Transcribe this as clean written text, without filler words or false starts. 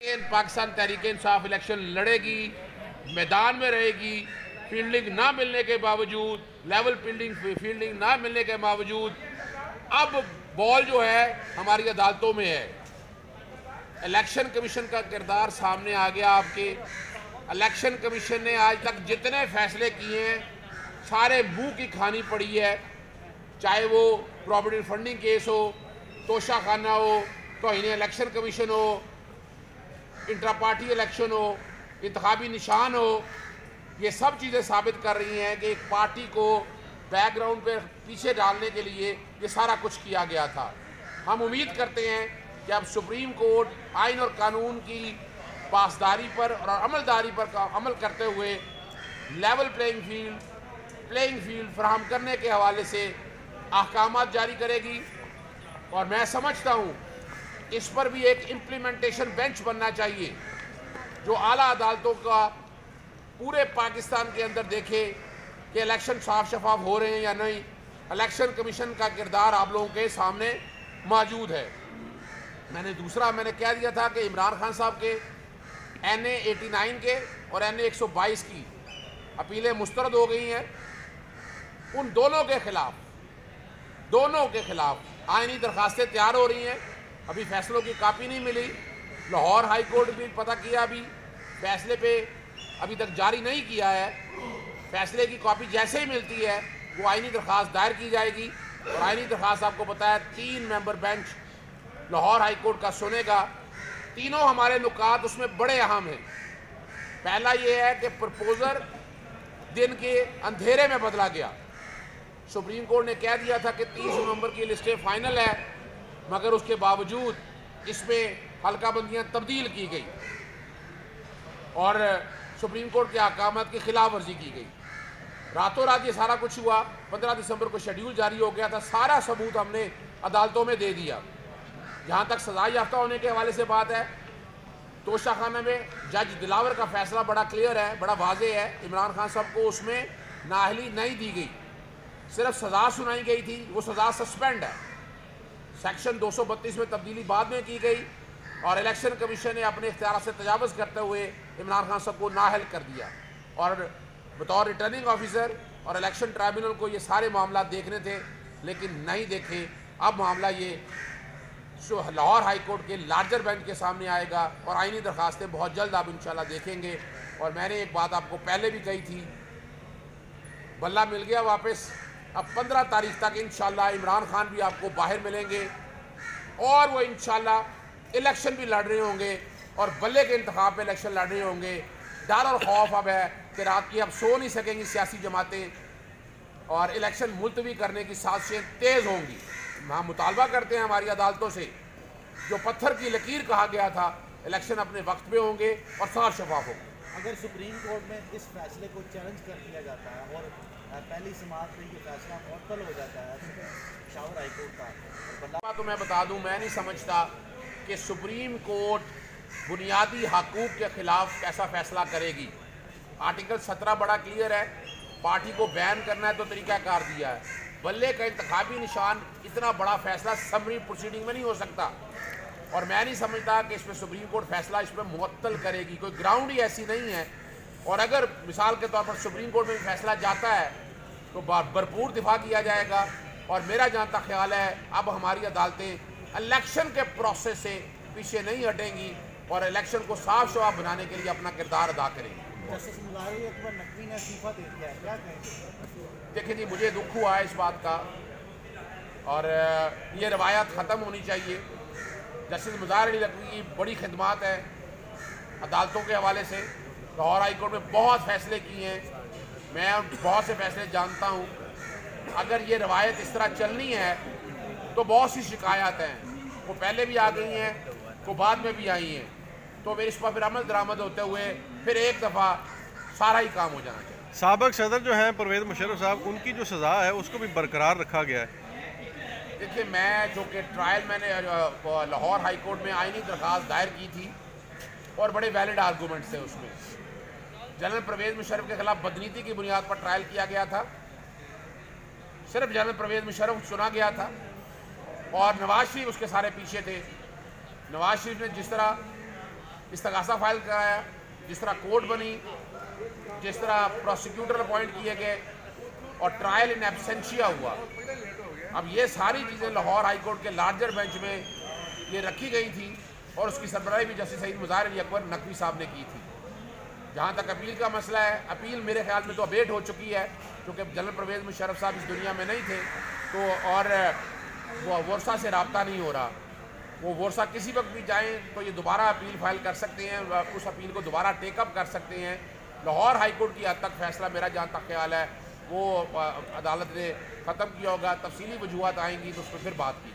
Pakistan Tehreek Insaf election लड़ेगी, मैदान में रहेगी। फील्डिंग ना मिलने के बावजूद, लेवल फील्डिंग ना मिलने के बावजूद अब बॉल जो है हमारी अदालतों में है। इलेक्शन कमीशन का किरदार सामने आ गया आपके। इलेक्शन कमीशन ने आज तक जितने फैसले किए हैं सारे मुंह की खानी पड़ी है, चाहे वो प्रॉपर्टी फंडिंग केस हो, तोशा खाना हो, तौहीन इलेक्शन कमीशन हो, इंट्रा पार्टी इलेक्शन हो, इंतखाबी निशान हो। ये सब चीज़ें साबित कर रही हैं कि एक पार्टी को बैकग्राउंड पे पीछे डालने के लिए ये सारा कुछ किया गया था। हम उम्मीद करते हैं कि अब सुप्रीम कोर्ट आइन और कानून की पासदारी पर और अमलदारी पर अमल करते हुए लेवल प्लेइंग फील्ड फराहम करने के हवाले से अहकामात जारी करेगी। और मैं समझता हूँ इस पर भी एक इम्प्लीमेंटेशन बेंच बनना चाहिए जो आला अदालतों का पूरे पाकिस्तान के अंदर देखे कि इलेक्शन साफ शफाफ हो रहे हैं या नहीं। इलेक्शन कमीशन का किरदार आप लोगों के सामने मौजूद है। मैंने कह दिया था कि इमरान खान साहब के NA 89 के और NA 122 की अपीलें मुस्तरद हो गई हैं। उन दोनों के खिलाफ आईनी दरखास्तें तैयार हो रही हैं। अभी फैसलों की कापी नहीं मिली। लाहौर हाई कोर्ट भी पता किया, अभी फैसले पे अभी तक जारी नहीं किया है। फैसले की कॉपी जैसे ही मिलती है वो आईनी दरखास्त दायर की जाएगी। और आईनी दरखास्त आपको पता है 3 member bench Lahore high court का सुनेगा। तीनों हमारे नुकात उसमें बड़े अहम हैं। पहला ये है कि प्रपोजर दिन के अंधेरे में बदला गया। सुप्रीम कोर्ट ने कह दिया था कि 30 नवंबर की लिस्टें फाइनल है, मगर उसके बावजूद इसमें हल्काबंदियां तब्दील की गई और सुप्रीम कोर्ट के अहकामात की खिलाफ वर्जी की गई। रातों रात ये सारा कुछ हुआ। 15 दिसंबर को शेड्यूल जारी हो गया था। सारा सबूत हमने अदालतों में दे दिया। जहाँ तक सजा याफ्ता होने के हवाले से बात है, तोशा खाना में जज दिलावर का फैसला बड़ा क्लियर है, बड़ा वाज़ेह है। इमरान खान साहब को उसमें नाअहली नहीं दी गई, सिर्फ सज़ा सुनाई गई थी। वो सज़ा सस्पेंड है। सेक्शन 232 में तब्दीली बाद में की गई और इलेक्शन कमीशन ने अपने इख्तियार से तजावज़ करते हुए इमरान खान साहब को नाअहल कर दिया। और बतौर रिटर्निंग ऑफिसर और इलेक्शन ट्राइब्यूनल को ये सारे मामला देखने थे, लेकिन नहीं देखे। अब मामला ये लाहौर हाई कोर्ट के लार्जर बेंच के सामने आएगा और आईनी दरखास्तें बहुत जल्द आप इंशाल्लाह देखेंगे। और मैंने एक बात आपको पहले भी कही थी, बल्ला मिल गया वापस। अब 15 तारीख तक इंशाल्लाह इमरान खान भी आपको बाहर मिलेंगे और वो इंशाल्लाह इलेक्शन भी लड़ रहे होंगे और बल्ले के इंतखाब पे इलेक्शन लड़ रहे होंगे। डर और खौफ अब है कि रात की अब सो नहीं सकेंगी सियासी जमातें और इलेक्शन मुलतवी करने की साजिशें तेज़ होंगी। हम मुतालबा करते हैं हमारी अदालतों से, जो पत्थर की लकीर कहा गया था, इलेक्शन अपने वक्त पे होंगे और साफ शफाफ होंगे। अगर सुप्रीम कोर्ट में इस फैसले को चैलेंज कर दिया जाता है और पहली समाअत में ये फैसला मुअत्तल हो जाता है पेशावर हाई कोर्ट का, तो मैं बता दूं, मैं नहीं समझता कि सुप्रीम कोर्ट बुनियादी हकूक़ के ख़िलाफ़ कैसा फ़ैसला करेगी। आर्टिकल 17 बड़ा क्लियर है, पार्टी को बैन करना है तो तरीक़ाकार दिया है। बल्ले का इंतखाबी निशान इतना बड़ा फ़ैसला समरी प्रोसीडिंग में नहीं हो सकता और मैं नहीं समझता कि इसमें सुप्रीम कोर्ट फैसला इस पर मुअत्तल करेगी। कोई ग्राउंड ही ऐसी नहीं है। और अगर मिसाल के तौर पर सुप्रीम कोर्ट में फैसला जाता है तो भरपूर दिफा किया जाएगा। और मेरा जहाँ तक ख्याल है अब हमारी अदालतें इलेक्शन के प्रोसेस से पीछे नहीं हटेंगी और इलेक्शन को साफ शफाफ बनाने के लिए अपना किरदार अदा करेंगी। जस्टिस मुजाहिर अकबर नकवी ने इस्तीफा दे दिया है, क्या कहेंगे? देखिए जी, मुझे दुख हुआ है इस बात का और ये रवायत ख़त्म होनी चाहिए। जस्टिस मुजाहिर नकवी की बड़ी खिदमात है अदालतों के हवाले से। लाहौर हाई कोर्ट में बहुत फ़ैसले किए हैं, मैं बहुत से फैसले जानता हूँ। अगर ये रवायत इस तरह चलनी है तो बहुत सी शिकायत हैं, वो पहले भी आ गई हैं, वो बाद में भी आई हैं। तो फिर इस पर फिर अमल दरामद होते हुए फिर एक दफ़ा सारा ही काम हो जाना चाहिए। साबिक सदर जो हैं परवेज़ मुशर्रफ साहब, उनकी जो सज़ा है उसको भी बरकरार रखा गया है। देखिए, मैं जो कि ट्रायल मैंने लाहौर हाई कोर्ट में आईनी दरख्वास्त दायर की थी और बड़े वैलिड आर्गूमेंट्स थे उसमें। जनरल परवेज़ मुशर्रफ के खिलाफ बदनीति की बुनियाद पर ट्रायल किया गया था। सिर्फ जनरल परवेज़ मुशर्रफ चुना गया था और नवाज शरीफ उसके सारे पीछे थे। नवाज शरीफ ने जिस तरह इस्तगासा फाइल कराया, जिस तरह कोर्ट बनी, जिस तरह प्रोसिक्यूटर अपॉइंट किए गए और ट्रायल इन एब्सेंशिया हुआ। अब ये सारी चीज़ें लाहौर हाई कोर्ट के लार्जर बेंच में ये रखी गई थी और उसकी सरबराही भी जस्टिस सईद मुज़ाहिर अली अकबर नकवी साहब ने की थी। जहाँ तक अपील का मसला है, अपील मेरे ख्याल में तो अबेट हो चुकी है, क्योंकि जनरल परवेज़ मुशर्रफ साहब इस दुनिया में नहीं थे, तो और वो वर्षा से रब्ता नहीं हो रहा। वो वर्षा किसी वक्त भी जाएँ तो ये दोबारा अपील फाइल कर सकते हैं, उस अपील को दोबारा टेकअप कर सकते हैं। लाहौर हाई कोर्ट की हद तक फैसला मेरा जहाँ तक ख्याल है वो अदालत ने ख़त्म किया होगा, तफसीली वजूहत आएंगी तो उस पर फिर बात की